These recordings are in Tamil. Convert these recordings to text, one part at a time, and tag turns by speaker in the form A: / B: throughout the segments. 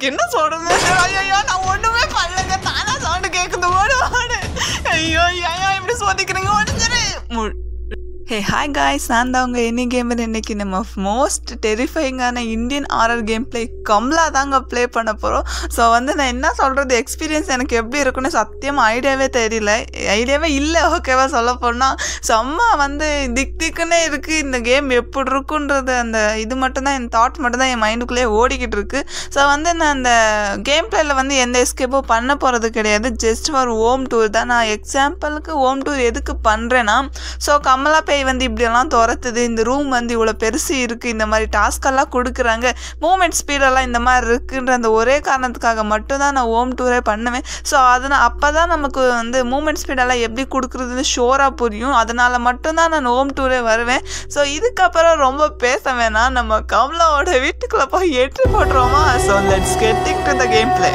A: என்ன சொல்றது? ஐயோ நான் ஒண்ணுமே பண்ணலங்க. தானா சவுண்ட் கேக்குது. ஓடு ஓடு. ஐயோ ஐயோ இப்படி சோதிக்கிறீங்க. ஓடுஞ்சிரு. ஹே ஹாய் காய்ஸ், நான் தான் உங்கள் எனி கேமர். இன்றைக்கி நம்ம மோஸ்ட் டெரிஃபைங்கான Indian horror game play Kamla தாங்க ப்ளே பண்ண போகிறோம். ஸோ நான் என்ன சொல்கிறது, எக்ஸ்பீரியன்ஸ் எனக்கு எப்படி இருக்குன்னு சத்தியமாக ஐடியாவே இல்லை. ஓகேவா, சொல்ல போனால் செம்ம திக்குன்னே இருக்குது. இந்த கேம் எப்படி இருக்குன்றது அந்த இது மட்டும்தான், என் தாட் மட்டும்தான் என் மைண்டுக்குள்ளேயே ஓடிக்கிட்டு இருக்குது. ஸோ நான் அந்த கேம் பிளேயில் எந்த எஸ்கேப்பும் பண்ண போகிறது கிடையாது. ஜஸ்ட் ஃபார் ஹோம் டூர் தான். நான் எக்ஸாம்பிளுக்கு ஹோம் டூர் எதுக்கு பண்ணுறேன்னா, ஸோ கமலா இப்படியெல்லாம் துரத்துது, இந்த ரூம் இவ்வளோ பெருசு இருக்குது, இந்த மாதிரி டாஸ்கெல்லாம் கொடுக்குறாங்க, மூமெண்ட் ஸ்பீடெல்லாம் இந்த மாதிரி இருக்குன்ற அந்த ஒரே காரணத்துக்காக மட்டும்தான் நான் ஹோம் டூரே பண்ணுவேன். ஸோ அப்போ தான் நமக்கு மூமெண்ட் ஸ்பீடெல்லாம் எப்படி கொடுக்குறதுன்னு ஷோராக புரியும். அதனால் மட்டும்தான் நான் ஹோம் டூரே வருவேன். ஸோ இதுக்கப்புறம் ரொம்ப பேச வேணாம், நம்ம கமலாவோட வீட்டுக்குள்ளே போய் என்ட்ரி போட்டுருவோமா? So let's get into the game play.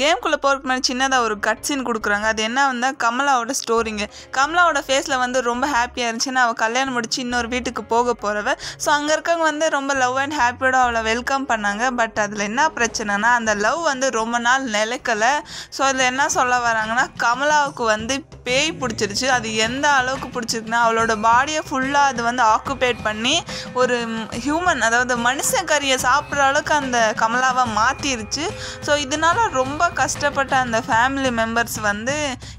A: கேம்குள்ளே போகிறதுக்கு முன்னாடி சின்னதாக ஒரு கட் சீன் கொடுக்குறாங்க. அது என்ன கமலாவோட ஸ்டோரிங்க. கமலாவோட ஃபேஸில் ரொம்ப ஹாப்பியாக இருந்துச்சுன்னா அவள் கல்யாணம் முடிச்சு இன்னொரு வீட்டுக்கு போக போகிறவ. ஸோ அங்கே இருக்கவங்க ரொம்ப லவ் அண்ட் ஹாப்பியோட அவளை வெல்கம் பண்ணாங்க. பட் அதில் என்ன பிரச்சனைனா, அந்த லவ் ரொம்ப நாள் நிலைக்கலை. ஸோ அதில் என்ன சொல்ல வராங்கன்னா, கமலாவுக்கு பேய் பிடிச்சிருச்சு. அது எந்த அளவுக்கு பிடிச்சிருக்குன்னா, அவளோட பாடியை ஃபுல்லாக அது ஆக்குபேட் பண்ணி ஒரு ஹியூமன், அதாவது மனுஷன் கறியை சாப்பிட்ற அளவுக்கு அந்த கமலாவை மாற்றிருச்சு. ஸோ இதனால் ரொம்ப கஷ்டப்பட்ட அந்த ஃபேமிலி மெம்பர்ஸ்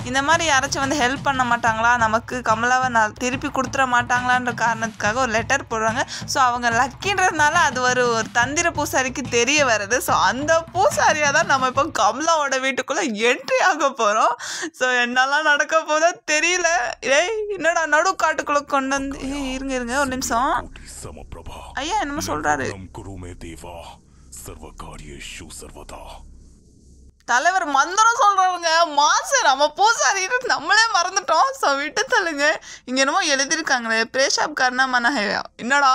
A: இந்த மாதிரி யாராச்சும் ஹெல்ப் பண்ண மாட்டாங்களா, நமக்கு கமலாவை திருப்பி கொடுத்துட மாட்டாங்களான்ற காரணத்துக்காக ஒரு லெட்டர் போடுறாங்க. ஸோ அவங்க லக்கின்றதுனால அது ஒரு தந்திர பூசாரிக்கு தெரிய வருது. ஸோ அந்த பூசாரியாக தான் நம்ம இப்போ கமலாவோட வீட்டுக்குள்ளே என்ட்ரி ஆக போகிறோம். ஸோ என்னெல்லாம் நடக்க போதோ தெரியல. என்னடா நடு காட்டுக்குள்ளே கொண்டு இருங்க ஒரு நிமிஷம். ஐயா என்னமோ சொல்கிறாரு. தலைவர் மந்திரம் சொல்கிறவங்க மாசு, நம்ம பூசாரி நம்மளே மறந்துட்டோம். ஸோ விட்டு தள்ளுங்க. இங்கே என்னமோ எழுதியிருக்காங்களே, பிரேஷாப்காரனா மனஹையா. என்னடா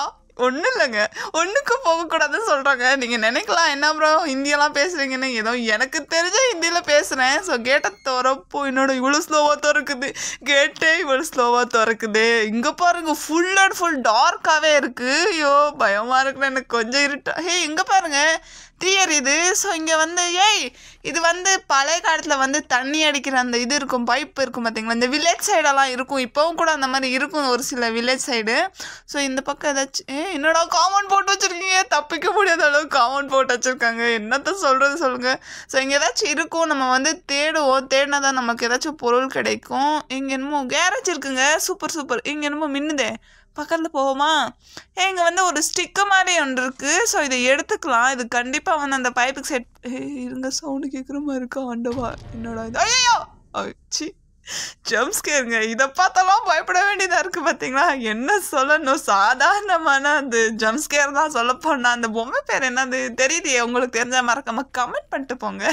A: ஒன்றும் இல்லைங்க, ஒன்றுக்கு போகக்கூடாதுன்னு சொல்கிறாங்க. நீங்கள் நினைக்கலாம் என்ன ப்ரோ ஹிந்தியெல்லாம் பேசுகிறீங்கன்னு. ஏதோ எனக்கு தெரிஞ்ச ஹிந்தியில் பேசுகிறேன். ஸோ கேட்டை திறப்போ என்னோட இவ்வளோ ஸ்லோவாக திறக்குது, கேட்டே இவ்வளோ ஸ்லோவாக திறக்குது. இங்கே பாருங்கள், ஃபுல் அண்ட் ஃபுல் டார்க்காகவே இருக்குது. ஐயோ பயமாக இருக்குன்னு எனக்கு கொஞ்சம் இருட்டா. இங்கே பாருங்கள் தீ எரியுது. ஸோ இங்கே இது பழைய காலத்தில் தண்ணி அடிக்கிற அந்த இது இருக்கும், பைப் இருக்கும் பார்த்தீங்களா, இந்த வில்லேஜ் சைடெல்லாம் இருக்கும். இப்போவும் கூட அந்த மாதிரி இருக்கும் ஒரு சில வில்லேஜ் சைடு. ஸோ இந்த பக்கம் ஏதாச்சும் என்னடா காம்பவுண்ட் போட்டு வச்சுருக்கீங்க, தப்பிக்க முடியாத அளவுக்கு காம்பவுண்ட் போட்டு வச்சுருக்காங்க. என்னத்த சொல்கிறது சொல்லுங்கள். ஸோ இங்கே ஏதாச்சும் இருக்கும், நம்ம தேடுவோம். தேடினா தான் நமக்கு ஏதாச்சும் பொருள் கிடைக்கும். இங்கே என்னமோ கேரேஜ் இருக்குங்க. சூப்பர். இங்கே என்னமோ மின்னுதே, பக்கத்தில் போவோமா? இங்கே ஒரு ஸ்டிக்கு மாதிரி ஒன்று இருக்குது. ஸோ இதை எடுத்துக்கலாம். இது கண்டிப்பாக அந்த பைப்புக்கு செட். இருங்க, சவுண்டு கேட்குற மாதிரி இருக்கா? ஆண்டவா என்னடா இது? ஐயோ சி ஜம்ஸ்கேருங்க. இதை பார்த்தாலும் பயப்பட வேண்டியதாக இருக்குது பார்த்தீங்களா. என்ன சொல்லணும், சாதாரணமான அந்த ஜம்ஸ்கேர் தான் சொல்ல போனால். அந்த பொம்மை பேர் என்னது தெரியுது, உங்களுக்கு தெரிஞ்சால் மறக்காம கமெண்ட் பண்ணிட்டு போங்க.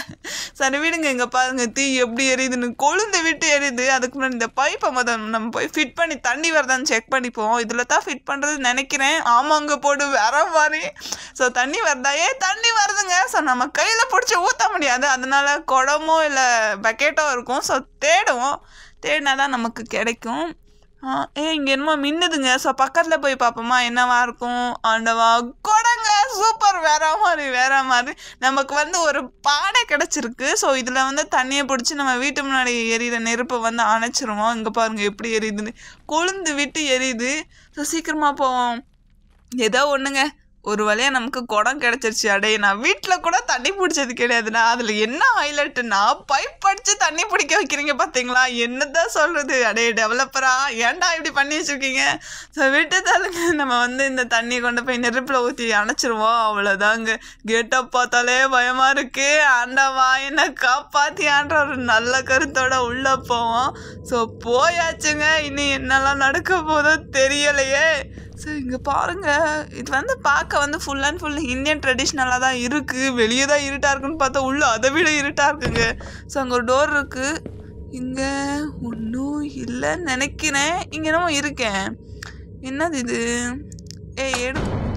A: சரி விடுங்க. இங்கே பாருங்கள் தீ எப்படி எரியுதுன்னு, கொழுந்து விட்டு எரியுது. அதுக்கு முன்னாடி இந்த பைப்பை நம்ம போய் ஃபிட் பண்ணி தண்ணி வருதான்னு செக் பண்ணிப்போம். இதில் தான் ஃபிட் பண்ணுறது நினைக்கிறேன். ஆமாங்க போடு வேற மாதிரி. ஸோ தண்ணி வருதா? தண்ணி வருதுங்க. ஸோ நம்ம கையில் பிடிச்சி ஊற்ற முடியாது, அதனால குடமோ இல்லை பக்கெட்டோ இருக்கும். ஸோ தேடினா தான் நமக்கு கிடைக்கும். இங்கே என்னமோ மின்னுதுங்க. ஸோ பக்கத்தில் போய் பார்ப்போமா என்னவா இருக்கும்? ஆண்டவா கொடங்க, சூப்பர். வேற மாதிரி நமக்கு ஒரு பானை கிடச்சிருக்கு. ஸோ இதில் தண்ணியை பிடிச்சி நம்ம வீட்டு முன்னாடி எரியிற நெருப்பை அணைச்சிருவோம். இங்கே பாருங்கள் எப்படி எரியுதுன்னு, கொழுந்து விட்டு எரியுது. ஸோ சீக்கிரமாக போவோம். ஏதோ ஒன்றுங்க, ஒரு வழியாக நமக்கு குடம் கிடச்சிருச்சு. அடைய நான் வீட்டில் கூட தண்ணி பிடிச்சது கிடையாதுண்ணா. அதில் என்ன ஹைலைட்டுன்னா, பைப் அடித்து தண்ணி பிடிக்க வைக்கிறீங்க பார்த்தீங்களா. என்னதான் சொல்கிறது, அடைய டெவலப்பரா ஏன்டா இப்படி பண்ணி வச்சுருக்கீங்க. ஸோ விட்டு தாளுங்க. நம்ம இந்த தண்ணியை கொண்டு போய் நெருப்பில் ஊற்றி அணைச்சிருவோம். அவ்வளோதாங்க. கேட்டை பார்த்தாலே பயமாக இருக்குது. ஆண்டவா என்னை காப்பாற்றியான்ற ஒரு நல்ல கருத்தோடு உள்ளே போவோம். ஸோ போயாச்சுங்க. இனி என்னெல்லாம் நடக்க போதோ தெரியலையே. ஸோ இங்கே பாருங்கள், இது பார்க்க ஃபுல் அண்ட் ஃபுல் இந்தியன் ட்ரெடிஷ்னலாக தான் இருக்குது. வெளியே தான் இருட்டாக இருக்குன்னு பார்த்தா உள்ளே அதை விட இருட்டாக இருக்குங்க. ஸோ அங்கே ஒரு டோர் இருக்குது. இங்கே ஒன்றும் இல்லைன்னு நினைக்கிறேன். இங்கே என்னமோ இருக்கேன். என்னது இது?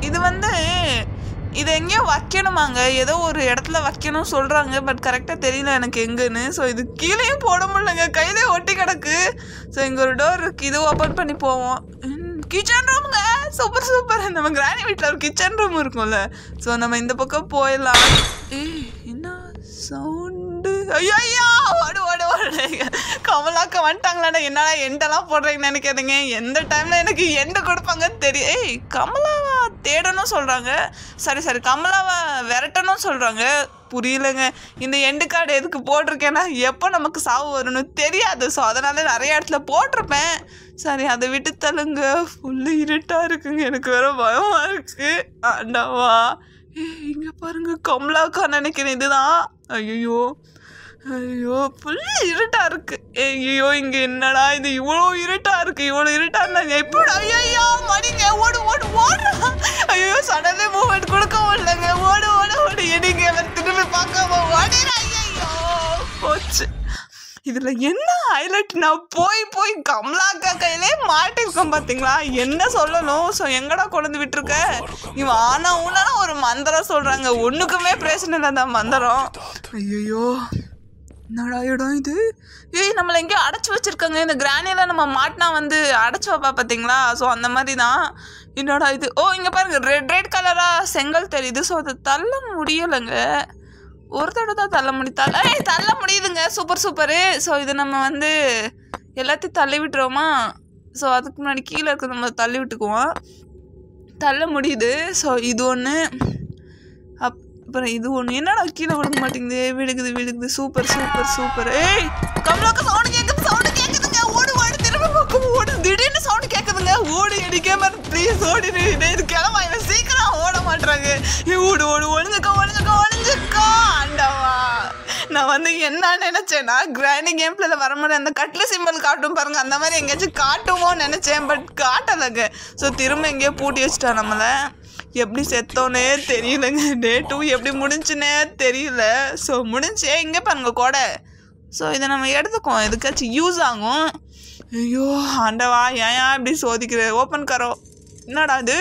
A: இது இது எங்கேயோ வைக்கணுமாங்க, ஏதோ ஒரு இடத்துல வைக்கணும் சொல்கிறாங்க. பட் கரெக்டாக தெரியல எனக்கு எங்கன்னு. ஸோ இது கீழேயும் போட முடியலங்க, கையிலே ஒட்டி கிடக்கு. ஸோ இங்கே ஒரு டோர் இருக்குது, இது ஓப்பன் பண்ணி போவோம். கிச்சன் ரூமுங்க. Super super. நம்ம கிராணி வீட்டில் ஒரு கிச்சன் ரூம் இருக்கும்ல, ஸோ நம்ம இந்த பக்கம் போயிடலாம். என்ன சவுண்டு? ஐயோ ஐயா, ஓடு ஓடு ஓடு. கமலாக்கா வந்துட்டாங்களாடா. என்னடா எண்டெல்லாம் போடுறீங்கன்னு நினைக்காதீங்க. எந்த டைமில் எனக்கு எண்டு கொடுப்பாங்கன்னு தெரியும். கமலாவை தேடணும் சொல்கிறாங்க. சரி கமலாவை விரட்டணும் சொல்கிறாங்க. புரியலைங்க. இந்த எண்டு கார்டு எதுக்கு போட்டிருக்கேன்னா எப்போ நமக்கு சாவு வரும்னு தெரியாது. ஸோ அதனால நிறைய இடத்துல போட்டிருப்பேன். சரி, அதை விட்டு தள்ளுங்க. ஃபுல்லு இருட்டாக இருக்குங்க. எனக்கு வேற பயமாக இருக்குது. ஆண்டவா, இங்கே பாருங்க கமலாக்கா நினைக்கிறேன். இதுதான். ஐயோ ஃபுல்லு இருட்டாக இருக்குது. ஐயோ இங்கே என்னடா இது இவ்வளோ இருட்டாக இருக்குது. இவ்வளோ இருட்டாக இருந்தாங்க எப்படி? ஐயோ மணிங்க, ஓடு ஓடு ஓடுறா. ஐயோ சடனே மூவ்மெண்ட் கொடுக்க முடியலங்க. ஓடு ஓடு ஓடு. எனக்கு அவர் திரும்பி பார்க்காம ஓடிடா. ஐயோ போச்சு. இதில் என்ன ஹைலைட், நான் போய் கமலாக்கா கையிலே மாட்டிருக்கேன் பார்த்தீங்களா? என்ன சொல்லணும்? ஸோ எங்கடா கொண்டு விட்டுருக்க? இவன் ஆனா ஊனா ஒரு மந்திரம் சொல்கிறாங்க. ஒன்றுக்குமே பிரச்சனை இல்லை அந்த மந்திரம். ஐயோ என்னடா இடம் இது? நம்மளை எங்கேயோ அடைச்சி வச்சுருக்காங்க. இந்த கிரானியில் நம்ம மாட்டினா வந்து அடைச்சி வைப்பா பார்த்தீங்களா? ஸோ அந்த மாதிரி தான். என்னடா இது? இங்கே பாருங்க, ரெட் கலராக செங்கல் தெரியுது. ஸோ அதை தள்ள முடியலைங்க. ஒரு தடவை தான் தள்ள முடியுதுங்க. சூப்பரு. ஸோ இது நம்ம வந்து எல்லாத்தையும் தள்ளி விட்டுருவோமா? ஸோ அதுக்கு முன்னாடி கீழே இருக்கிறத நம்ம தள்ளி விட்டுக்குவோம். தள்ள முடியுது. ஸோ இது ஒன்று, அப்புறம் இது ஒன்று. என்னடா கீழே விழுக மாட்டேங்குது? விழுகுது. சூப்பர். கமலாக்கா சவுண்டு கேட்குதுங்க. ஓடு திரும்ப பக்கம் ஓடு. திடீர்னு சவுண்டு கேட்குதுங்க. ஓடு எடிக்கே மாதிரி ப்ளீஸ் ஓடி. இது கிளம்பா, இவன் சீக்கிரம் ஓட மாட்டுறாங்க. ஓடு ஒழிஞ்சுக்கோ. ஆண்டவா, நான் வந்து என்ன நினைச்சேன்னா கிராண்டி கேம் பிளேல வர மாதிரி அந்த கட்ல சிம்பிள் காட்டும் பாருங்க, அந்த மாதிரி எங்கேயாச்சும் காட்டுமோன்னு நினைச்சேன். பட் காட்டலைங்க. ஸோ திரும்ப எங்கேயோ பூட்டி வச்சுட்டா நம்மளை. எப்படி செத்தோன்னே தெரியலங்க. டே 2 எப்படி முடிஞ்சுன்னே தெரியல. ஸோ முடிஞ்சே. இங்கே பாருங்க கொடை. ஸோ இதை நம்ம எடுத்துக்குவோம், எதுக்காச்சும் யூஸ் ஆகும். ஐயோ ஆண்டவா, ஏன் இப்படி சோதிக்கிற? ஓப்பன் கரோ. என்னடா இது?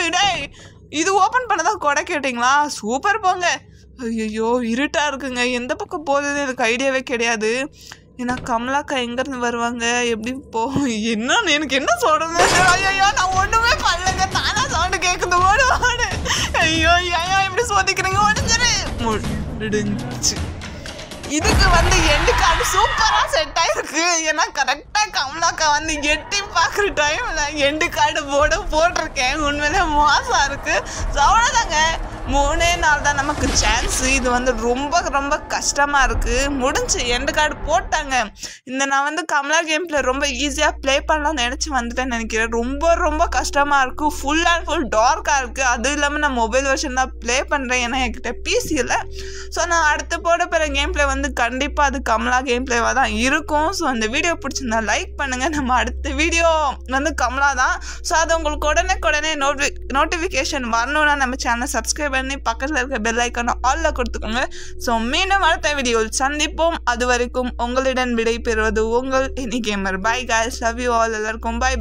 A: இது ஓப்பன் பண்ணதான் கொடை கேட்டிங்களா? சூப்பர் போங்க. ஐயோ இருட்டாக இருக்குங்க. எந்த பக்கம் போகுதுன்னு எனக்கு ஐடியாவே கிடையாது. ஏன்னா கமலாக்கா எங்கேருந்து வருவாங்க, எப்படி என்னன்னு எனக்கு என்ன சொல்கிறது? ஐயோ நான் ஒன்றுமே பண்ணலைங்க. தானா சவுண்டு கேட்குது. ஓடு. ஐயோ ஏன் இப்படி சோதிக்கிறீங்க? முடிஞ்சு. இதுக்கு வந்து எண்டு கார்டு சூப்பராக செட் ஆகிருக்கு. ஏன்னா கரெக்டாக கமலாக்கா வந்து எட்டி பார்க்குற டைமில் எண்டு கார்டு போட்டிருக்கேன். உண்மையிலே மோசமாக இருக்குது. ஸோ அவ்வளோதாங்க. 3 நாள் தான் நமக்கு சான்ஸு. இது வந்து ரொம்ப கஷ்டமாக இருக்குது. முடிஞ்சு எண்டு கார்டு போட்டாங்க. நான் வந்து கமலா கேமில் ரொம்ப ஈஸியாக ப்ளே பண்ணலாம்னு நினச்சி வந்துட்டேன்னு நினைக்கிறேன். ரொம்ப கஷ்டமாக இருக்குது. ஃபுல் அண்ட் ஃபுல் டார்க்காக இருக்குது. அதுவும் இல்லாமல் நான் மொபைல் வெர்ஷன் தான் ப்ளே பண்ணுறேன். ஏன்னா என்கிட்ட பிசி இல்லை. ஸோ நான் அடுத்து போட போகிற கேம் பிளே வந்து கண்டிப்பாக அது கமலா கேம் பிளேவாக தான் இருக்கும். ஸோ அந்த வீடியோ பிடிச்சிருந்தா லைக் பண்ணுங்கள். நம்ம அடுத்த வீடியோ வந்து கமலா தான். ஸோ அது உங்களுக்கு உடனே நோட்டிஃபிகேஷன் வரணும்னா நம்ம சேனலை சப்ஸ்கிரைப் பண்ணி பக்கத்தில் இருக்க பெல் ஐக்கான ஆல்ல கொடுத்துக்கோங்க. ஸோ மீண்டும் அடுத்த வீடியோவில் சந்திப்போம். அது வரைக்கும் உங்களிடம் விடை பெறுவது உங்கள் any gamer. Bye guys, love you all. எல்லாருக்கும் பை.